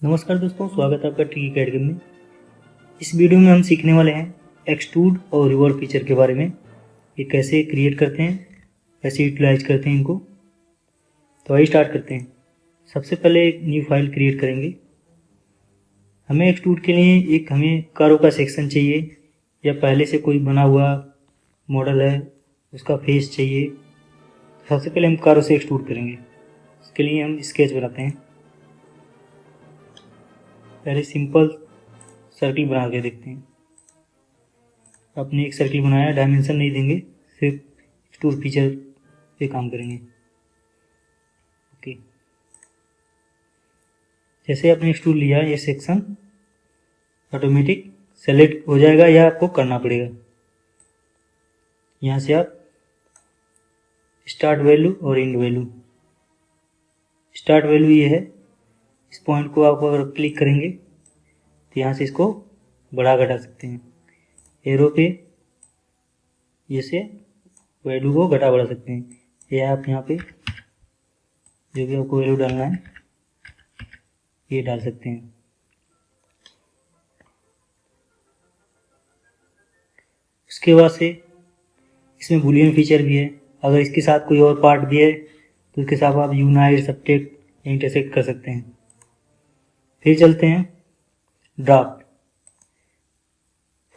नमस्कार दोस्तों, स्वागत है आपका ट्रिकी अकेडमी में। इस वीडियो में हम सीखने वाले हैं एक्सट्रूड और रिवॉल्व फीचर के बारे में। ये कैसे क्रिएट करते हैं, कैसे यूटिलाइज करते हैं इनको। तो आइए स्टार्ट करते हैं। सबसे पहले एक न्यू फाइल क्रिएट करेंगे। हमें एक्सट्रूड के लिए हमें कारों का सेक्शन चाहिए या पहले से कोई बना हुआ मॉडल है उसका फेस चाहिए। सबसे पहले हम कारों से एक्सट्रूड करेंगे। इसके लिए हम स्केच बनाते हैं। पहले सिंपल सर्किल बना के देखते हैं। आपने एक सर्किल बनाया, डायमेंशन नहीं देंगे, सिर्फ एक्सट्रूड फीचर पे काम करेंगे। ओके, जैसे आपने एक्सट्रूड लिया ये सेक्शन ऑटोमेटिक सेलेक्ट हो जाएगा या आपको करना पड़ेगा। यहाँ से आप स्टार्ट वैल्यू और एंड वैल्यू, स्टार्ट वैल्यू ये है, इस पॉइंट को आप अगर क्लिक करेंगे तो यहाँ से इसको बढ़ा घटा सकते हैं। एरो पे ये से वैल्यू को घटा बढ़ा सकते हैं। ये आप यहाँ पे जो भी आपको वैल्यू डालना है ये डाल सकते हैं। उसके बाद से इसमें बूलियन फीचर भी है। अगर इसके साथ कोई और पार्ट भी है तो उसके साथ आप यूनाइट, सबट्रैक्ट, इंटरसेक्ट कर सकते हैं। फिर चलते हैं ड्राफ्ट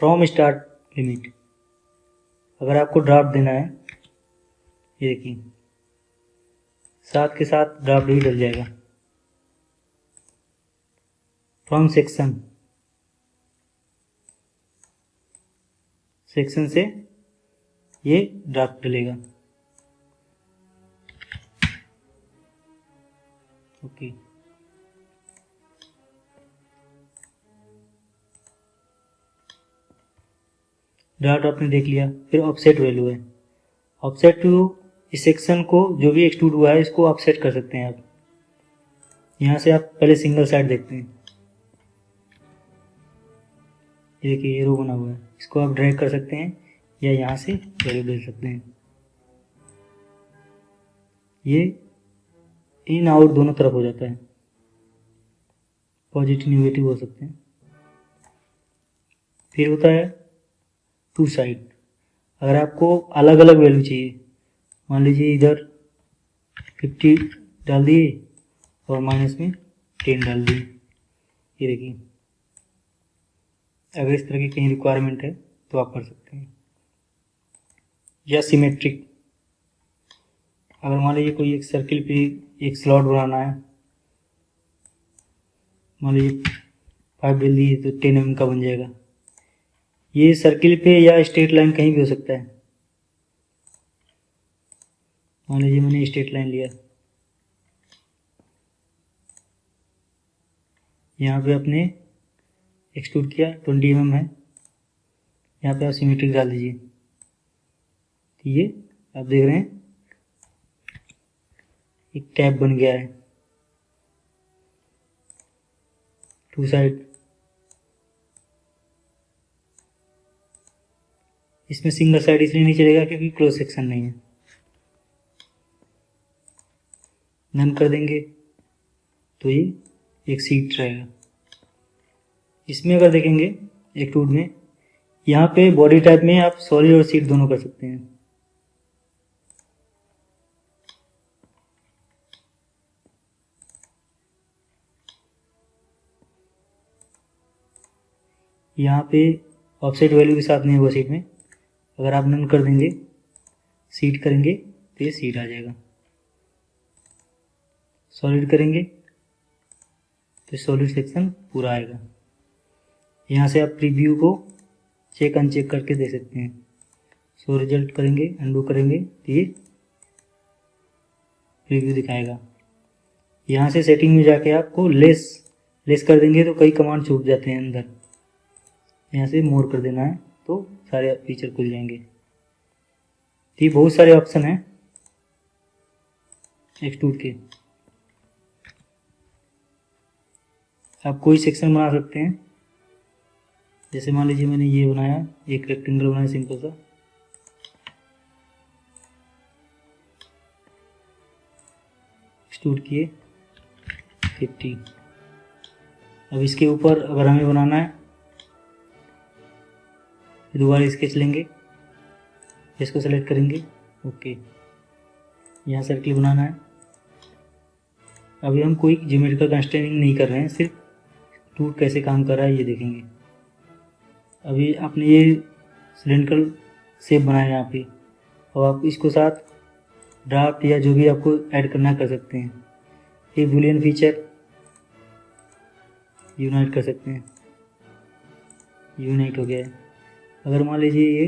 फ्रॉम स्टार्ट लिमिट। अगर आपको ड्राफ्ट देना है, ये देखिए साथ के साथ ड्राफ्ट भी डल जाएगा। फ्रॉम सेक्शन, सेक्शन से ये ड्राफ्ट डलेगा। ओके, ड्राफ्ट आपने देख लिया। फिर ऑफसेट वैल्यू है। ऑफसेट टू इस सेक्शन को जो भी एक्सट्रूड हुआ है इसको ऑफसेट कर सकते हैं आप। यहाँ से आप पहले सिंगल साइड देखते हैं, ये देखिए एरो बना हुआ है, इसको आप ड्रैग कर सकते हैं या यहाँ से वैल्यू दे सकते हैं। ये इन आउट दोनों तरफ हो जाता है, पॉजिटिव नेगेटिव हो सकते हैं। फिर होता है टू साइड। अगर आपको अलग अलग वैल्यू चाहिए, मान लीजिए इधर 50 डाल दिए और माइनस में 10 डाल दिए, ये देखिए। अगर इस तरह की कहीं रिक्वायरमेंट है तो आप कर सकते हैं। या सिमेट्रिक, अगर मान लीजिए कोई एक सर्किल पे एक स्लॉट बनाना है, मान लीजिए 5 डाल दिए तो 10 mm का बन जाएगा। ये सर्किल पे या स्ट्रेट लाइन कहीं भी हो सकता है। मान लीजिए मैंने स्ट्रेट लाइन लिया, यहाँ पे आपने एक्सट्रूड किया 20 mm है, यहाँ पे आप सिमेट्रिक डाल दीजिए। तो ये आप देख रहे हैं एक टैब बन गया है टू साइड। इसमें सिंगल साइड इसलिए नहीं चलेगा क्योंकि क्लोज सेक्शन नहीं है। नन कर देंगे तो ये एक सीट रहेगा। इसमें अगर देखेंगे एक्सट्रूड में, यहाँ पे बॉडी टाइप में आप सॉलिड और सीट दोनों कर सकते हैं। यहाँ पे ऑफसेट वैल्यू के साथ नहीं होगा सीट में। अगर आप नन कर देंगे, सीट करेंगे तो ये सीट आ जाएगा। सॉलिड करेंगे तो सॉलिड सेक्शन पूरा आएगा। यहाँ से आप प्रीव्यू को चेक अनचेक करके दे सकते हैं। सो रिजल्ट करेंगे, अंडू करेंगे तो ये प्रीव्यू दिखाएगा। यहाँ से सेटिंग में जाके आपको लेस कर देंगे तो कई कमांड छूट जाते हैं अंदर। यहाँ से मोर कर देना है तो सारे फीचर खुल जाएंगे। तो ये बहुत सारे ऑप्शन हैं एक्सट्रूड के। आप कोई सेक्शन बना सकते हैं। जैसे मान लीजिए मैंने ये बनाया, एक रेक्टेंगल बनाया सिंपल सा, एक्सट्रूड किए 50, अब इसके ऊपर अगर हमें बनाना है दोबारा स्केच लेंगे, इसको सेलेक्ट करेंगे, ओके, यहाँ सर्किल बनाना है। अभी हम कोई ज्योमेट्रिकल कंस्ट्रेनिंग नहीं कर रहे हैं, सिर्फ टूल कैसे काम कर रहा है ये देखेंगे। अभी आपने ये सिलेंड्रिकल शेप बनाया यहाँ पे, और आप इसको साथ ड्राफ्ट या जो भी आपको ऐड करना कर सकते हैं। ये बूलियन फीचर यूनाइट कर सकते हैं, यूनाइट हो गया है। अगर मान लीजिए ये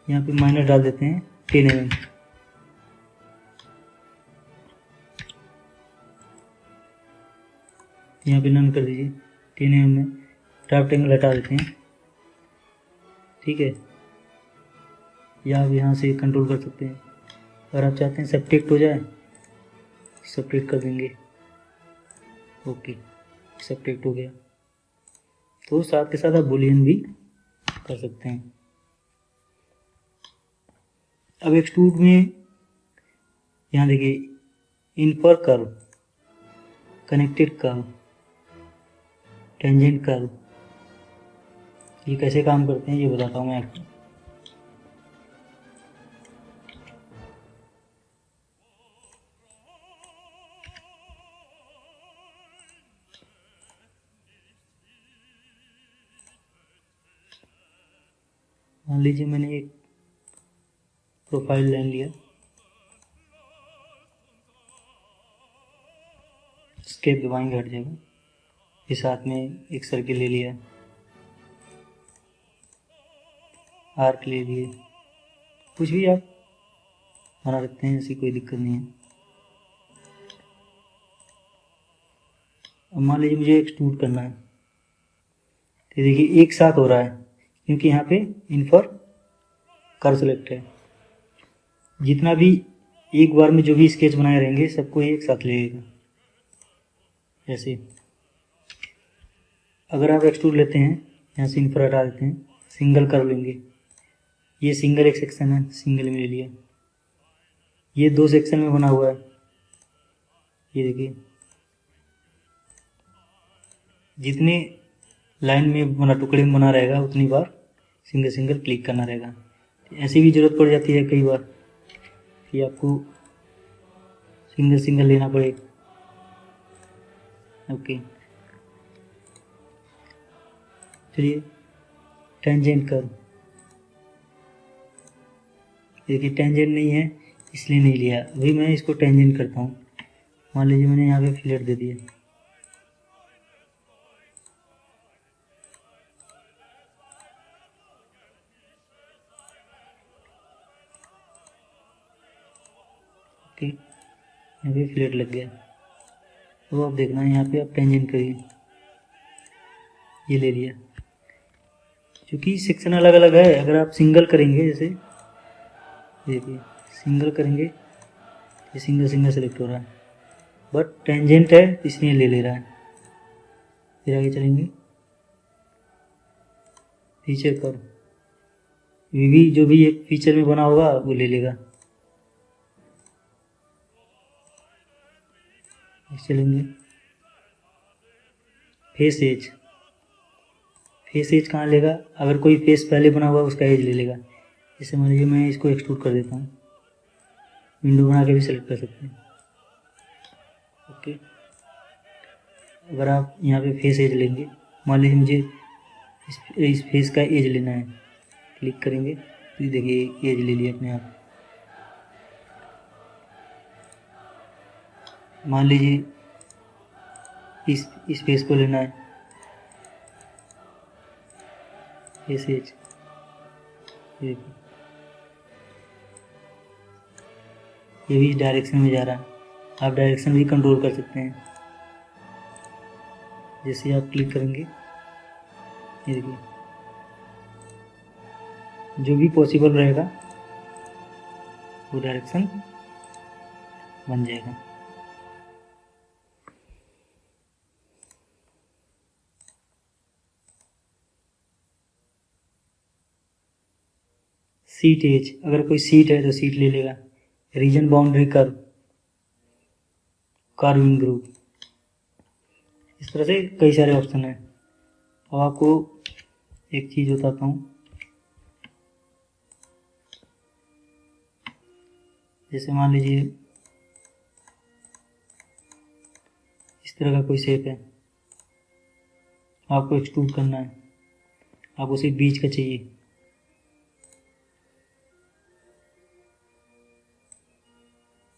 यहाँ पे माइनर डाल देते हैं 10 mm, यहाँ पे नन कर दीजिए 10 mm में, ड्राफ्ट एंगल हटा देते हैं, ठीक है। या आप यहाँ से कंट्रोल कर सकते हैं, अगर आप चाहते हैं सब्ट्रैक्ट हो जाए सब्ट्रैक्ट कर देंगे, ओके, सब्ट्रैक्ट हो गया। तो साथ के साथ आप बूलियन भी कर सकते हैं। अब एक्सट्रूड में यहाँ देखिए infer curve, connected curve, tangent curve, ये कैसे काम करते हैं ये बताता हूँ मैं आपको। मान लीजिए मैंने एक प्रोफाइल लाइन लिया, स्केप दबाएंगे हट जाएगा, इस साथ में एक सर्किल ले लिया, आर्क ले लिए, कुछ भी आप बना सकते हैं, ऐसी कोई दिक्कत नहीं है। अब मान लीजिए मुझे एक्सट्रूड करना है, तो देखिए एक साथ हो रहा है क्योंकि यहाँ पे इनफर कर्व सेलेक्ट है। जितना भी एक बार में जो भी स्केच बनाए रहेंगे सबको एक साथ लेगा ऐसे। अगर आप एक्सट्रूड लेते हैं, यहाँ से इनफर हटा देते हैं, सिंगल कर्व लेंगे, ये सिंगल एक सेक्शन है, सिंगल में ले लिया, ये 2 सेक्शन में बना हुआ है, ये देखिए जितने लाइन में बना टुकड़े में बना रहेगा उतनी बार सिंगल सिंगल क्लिक करना रहेगा। ऐसी भी ज़रूरत पड़ जाती है कई बार कि आपको सिंगल सिंगल लेना पड़े, ओके। चलिए टेंजेंट कर्व, देखिए टेंजेंट नहीं है इसलिए नहीं लिया, अभी मैं इसको टेंजेंट करता हूँ। मान लीजिए मैंने यहाँ पे फिलेट दे दिया, ओके, यहाँ पे फिलेट लग गया। तो आप देखना यहाँ पे आप टेंजेंट करिए, ये ले लिया। क्योंकि सेक्शन अलग अलग है, अगर आप सिंगल करेंगे जैसे देखिए सिंगल करेंगे ये सिंगल सिंगल सेलेक्ट हो रहा है, बट टेंजेंट है इसलिए ले ले रहा है। फिर आगे चलेंगे, फीचर कर्व, ये भी जो भी एक फीचर में बना होगा वो ले लेगा। चलेंगे फेस एज, फेस एज कहाँ लेगा, अगर कोई फेस पहले बना हुआ उसका एज ले लेगा। जैसे मान लीजिए मैं इसको एक्सट्रूड कर देता हूँ, विंडो बना के भी सेलेक्ट कर सकते हैं, ओके। अगर आप यहाँ पे फेस एज लेंगे, मान लीजिए मुझे इस फेस का एज लेना है, क्लिक करेंगे तो देखिए एज ले लिया अपने आप। मान लीजिए इस फेस को लेना है, फेस एज, ये भी डायरेक्शन में जा रहा है, आप डायरेक्शन भी कंट्रोल कर सकते हैं। जैसे आप क्लिक करेंगे ये देखिए जो भी पॉसिबल रहेगा वो डायरेक्शन बन जाएगा। सीट एज, अगर कोई सीट है तो सीट ले लेगा। Region boundary curve, carving group. इस तरह से कई सारे ऑप्शन हैं। अब आपको एक चीज़ बताता हूँ, जैसे मान लीजिए इस तरह का कोई शेप है, आपको एक्सट्रूड करना है, आपको सिर्फ बीच का चाहिए।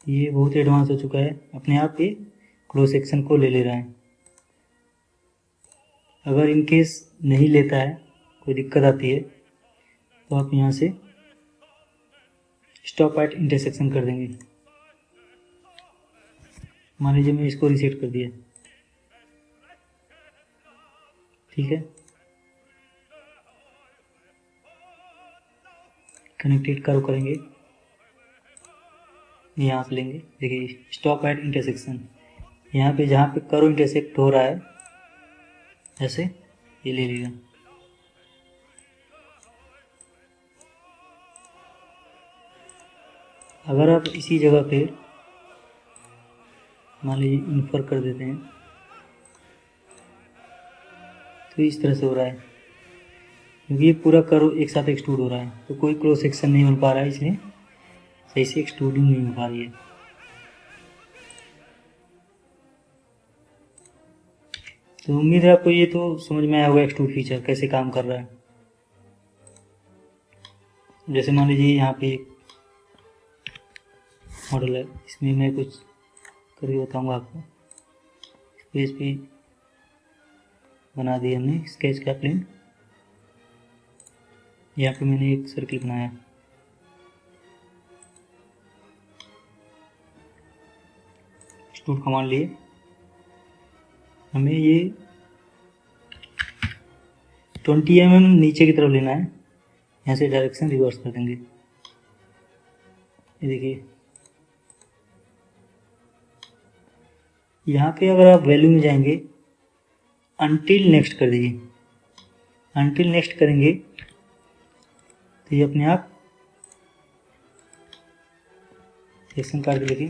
ये बहुत एडवांस हो चुका है, अपने आप ये क्लोज सेक्शन को ले ले रहा है। अगर इन केस नहीं लेता है, कोई दिक्कत आती है, तो आप यहाँ से स्टॉप एट इंटरसेक्शन कर देंगे। मान लीजिए मैं इसको रीसेट कर दिया, ठीक है। कनेक्टेड कर्व करेंगे, यहाँ से लेंगे, देखिए स्टॉप एट इंटरसेक्शन। यहाँ पे जहाँ पे कर्व इंटरसेक्ट हो रहा है ऐसे ये ले लीजिए। अगर आप इसी जगह पे मान लीजिए इन्फर कर देते हैं, तो इस तरह से हो रहा है, क्योंकि ये पूरा कर्व एक साथ एक्सट्रूड हो रहा है, तो कोई क्रॉस सेक्शन नहीं बन पा रहा है, इसलिए सही से एक्सट्रूडिंग नहीं हो पा रही है। तो उम्मीद है आपको ये तो समझ में आया होगा एक्सट्रूड फीचर कैसे काम कर रहा है। जैसे मान लीजिए यहाँ पे एक मॉडल है, इसमें मैं कुछ करके बताऊंगा आपको। पेज पे बना दिया हमने स्केच का प्लेन, यहाँ पे मैंने एक सर्किल बनाया, एक्सट्रूड कमांड लिए हमें ये 20 mm नीचे की तरफ लेना है, यहाँ से डायरेक्शन रिवर्स कर देंगे। ये देखिए यहाँ पे अगर आप वैल्यू में जाएंगे, अनटिल नेक्स्ट कर दीजिए। अनटिल नेक्स्ट करेंगे तो ये अपने आप सेक्शन काट के देखिए,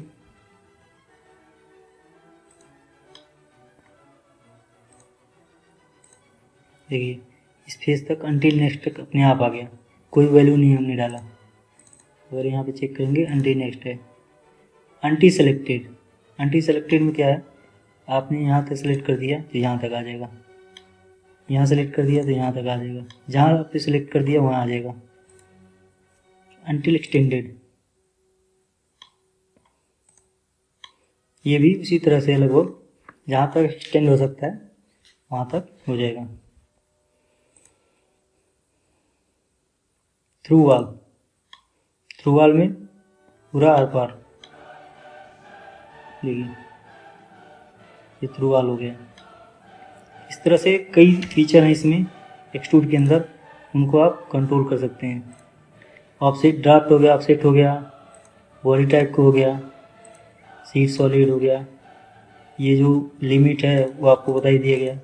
देखिए इस फेस तक अनटिल नेक्स्ट तक अपने आप आ गया, कोई वैल्यू नहीं हमने डाला। अगर यहाँ पे चेक करेंगे अनटिल नेक्स्ट है। अनटी सेलेक्टेड, अनटी सेलेक्टेड में क्या है, आपने यहाँ तक सेलेक्ट कर दिया तो यहाँ तक आ जाएगा, यहाँ सेलेक्ट कर दिया तो यहाँ तक आ जाएगा, जहाँ आपने सेलेक्ट कर दिया वहाँ आ जाएगा। अनटिल एक्सटेंडेड, ये भी उसी तरह से लगभग जहाँ तक एक्सटेंड हो सकता है वहाँ तक हो जाएगा। थ्रू वॉल, थ्रू वॉल में पूरा आर पार, देखिए ये थ्रू वॉल हो गया। इस तरह से कई फीचर हैं इसमें एक्सट्रूड के अंदर, उनको आप कंट्रोल कर सकते हैं। ऑफसेट ड्राफ्ट हो गया, ऑफसेट हो गया, बॉडी टाइप को हो गया, सीट सॉलिड हो गया, ये जो लिमिट है वो आपको बता ही दिया गया।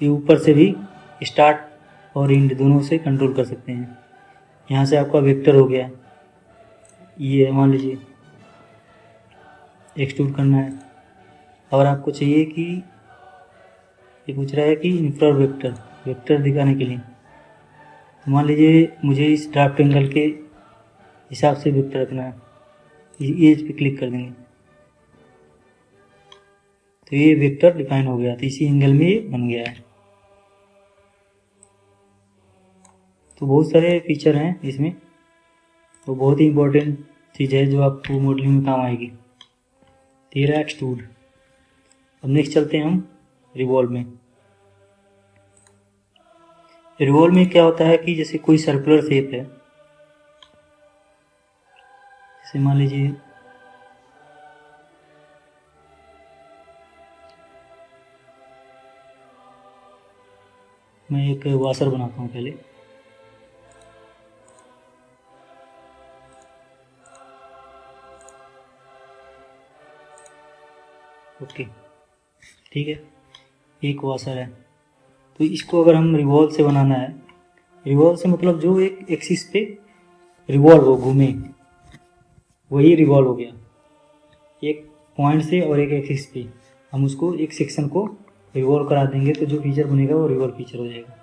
ये ऊपर से भी स्टार्ट और एंड दोनों से कंट्रोल कर सकते हैं। यहाँ से आपका वेक्टर हो गया, ये मान लीजिए एक्सट्रूड करना है। और आपको चाहिए कि ये पूछ रहा है कि इंफ्रारेड वेक्टर, वेक्टर दिखाने के लिए, तो मान लीजिए मुझे इस ड्राफ्ट एंगल के हिसाब से वेक्टर रखना है, एज पे क्लिक कर देंगे तो ये वेक्टर डिफाइन हो गया, तो इसी एंगल में ये बन गया है। तो बहुत सारे फीचर हैं इसमें, तो बहुत ही इम्पोर्टेंट चीज़ है जो आपको मॉडलिंग में काम आएगी। तेरा एक्सट्रूड। अब नेक्स्ट चलते हैं हम रिवॉल्व में। रिवॉल्व में क्या होता है कि जैसे कोई सर्कुलर शेप है, जैसे मान लीजिए मैं एक वाशर बनाता हूँ पहले, ओके ठीक है, एक वाशर है। तो इसको अगर हम रिवॉल्व से बनाना है, रिवॉल्व से मतलब जो एक एक्सिस पे रिवॉल्व हो, घूमे, वही रिवॉल्व हो गया। एक पॉइंट से और एक एक्सिस पे हम उसको एक सेक्शन को रिवॉल्व करा देंगे तो जो फीचर बनेगा वो रिवॉल्व फीचर हो जाएगा।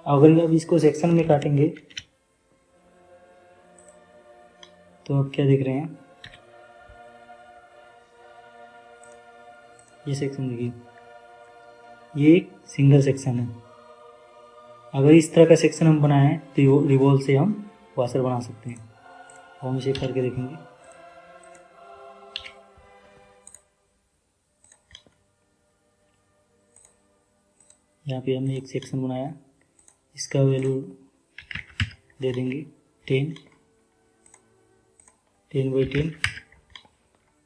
अगर अब इसको सेक्शन में काटेंगे तो आप क्या देख रहे हैं, ये सेक्शन देखिए, ये एक सिंगल सेक्शन है। अगर इस तरह का सेक्शन हम बनाएं तो रिवॉल्व से हम वाशर बना सकते हैं। हम इसे करके देखेंगे। यहाँ पे हमने एक सेक्शन बनाया, इसका वैल्यू दे देंगे 10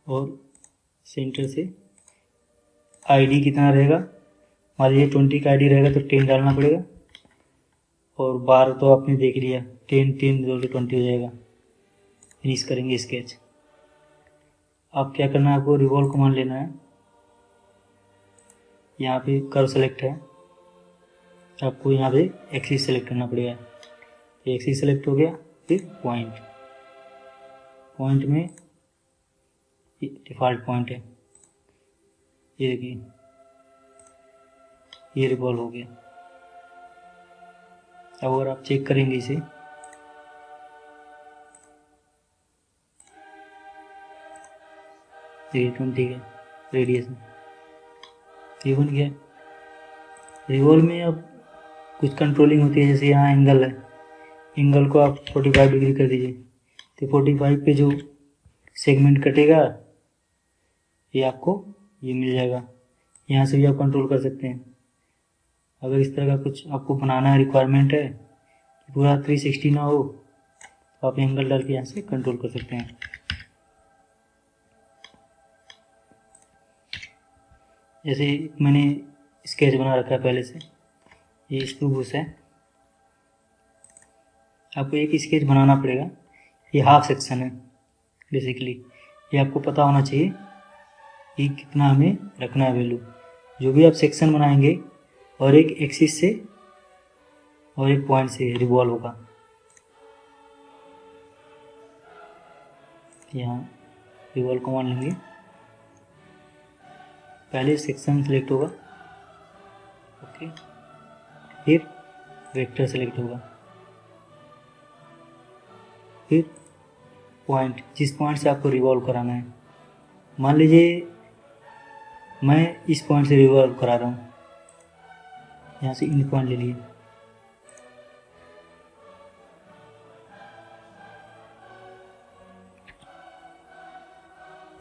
और सेंटर से आईडी कितना रहेगा, मान लीजिए 20 का आईडी रहेगा तो 10 डालना पड़ेगा। और बार तो आपने देख लिया, 10 20 हो जाएगा। फिनिश करेंगे स्केच। अब क्या करना है, आपको रिवॉल्व कमांड लेना है। यहाँ पे कर्व सेलेक्ट है, आपको यहाँ पे एक्सिस सेलेक्ट करना पड़ेगा। तो एक्सिस सेलेक्ट हो गया, फिर पॉइंट में डिफ़ॉल्ट पॉइंट है, ये देखिए ये रिवॉल्व हो गया। अब अगर आप चेक करेंगे इसे, ये 20 है रेडियस में, ये बन गया। रिवॉल्व में अब कुछ कंट्रोलिंग होती है, जैसे यहाँ एंगल है, एंगल को आप 45 डिग्री कर दीजिए तो 45 पे जो सेगमेंट कटेगा ये आपको ये मिल जाएगा। यहाँ से भी आप कंट्रोल कर सकते हैं। अगर इस तरह का कुछ आपको बनाना है, रिक्वायरमेंट है कि पूरा 360 ना हो, तो आप एंगल डाल के यहाँ से कंट्रोल कर सकते हैं। जैसे मैंने स्केच बना रखा है पहले से, ये स्क्रू बुश है। आपको एक स्केच बनाना पड़ेगा। ये हाफ सेक्शन है बेसिकली, ये आपको पता होना चाहिए कि कितना हमें रखना है वैल्यू। जो भी आप सेक्शन बनाएंगे और एक एक्सिस से और एक पॉइंट से रिवॉल्व होगा। यहाँ रिवॉल्व कमांड लेंगे, पहले सेक्शन सेलेक्ट होगा, ओके, फिर वेक्टर सेलेक्ट होगा, फिर पॉइंट, जिस पॉइंट से आपको रिवॉल्व कराना है। मान लीजिए मैं इस पॉइंट से रिवॉल्व करा रहा हूँ, यहाँ से इन पॉइंट ले लिए,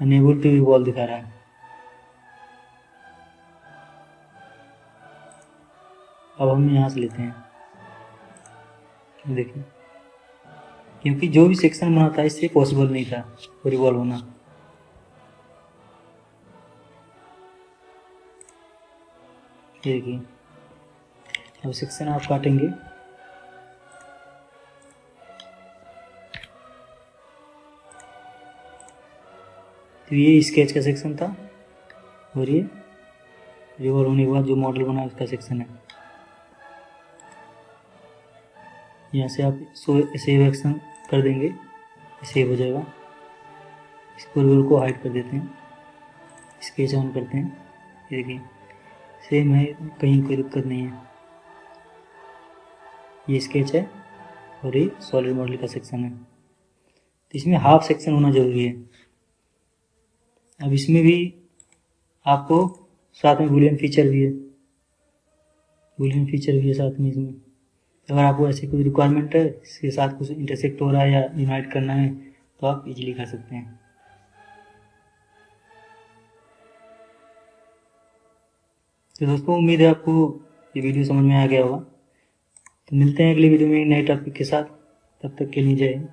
अनेबल टू रिवॉल्व दिखा रहा है। अब हम यहाँ से लेते हैं, देखिए, क्योंकि जो भी सेक्शन बना था इससे पॉसिबल नहीं था वो रिवॉल्व होना। देखिए अब सेक्शन आप काटेंगे, तो ये स्केच का सेक्शन था और ये रिवॉल्व होने के बाद जो मॉडल बना उसका सेक्शन है। यहाँ से आप सेव एक्शन कर देंगे, सेव हो जाएगा। इसको रिवॉल्व को हाइड कर देते हैं, स्केच ऑन करते हैं, ये देखिए सेम है, कहीं कोई दिक्कत नहीं है। ये स्केच है और ये सॉलिड मॉडल का सेक्शन है, तो इसमें हाफ सेक्शन होना ज़रूरी है। अब इसमें भी आपको साथ में बूलियन फीचर भी है, साथ में इसमें। अगर आपको ऐसी कोई रिक्वायरमेंट है, इसके साथ कुछ इंटरसेक्ट हो रहा है या यूनाइट करना है, तो आप इजीली कर सकते हैं। तो दोस्तों उम्मीद है आपको ये वीडियो समझ में आ गया होगा। तो मिलते हैं अगली वीडियो में नए टॉपिक के साथ, तब तक के लिए जय हिंद।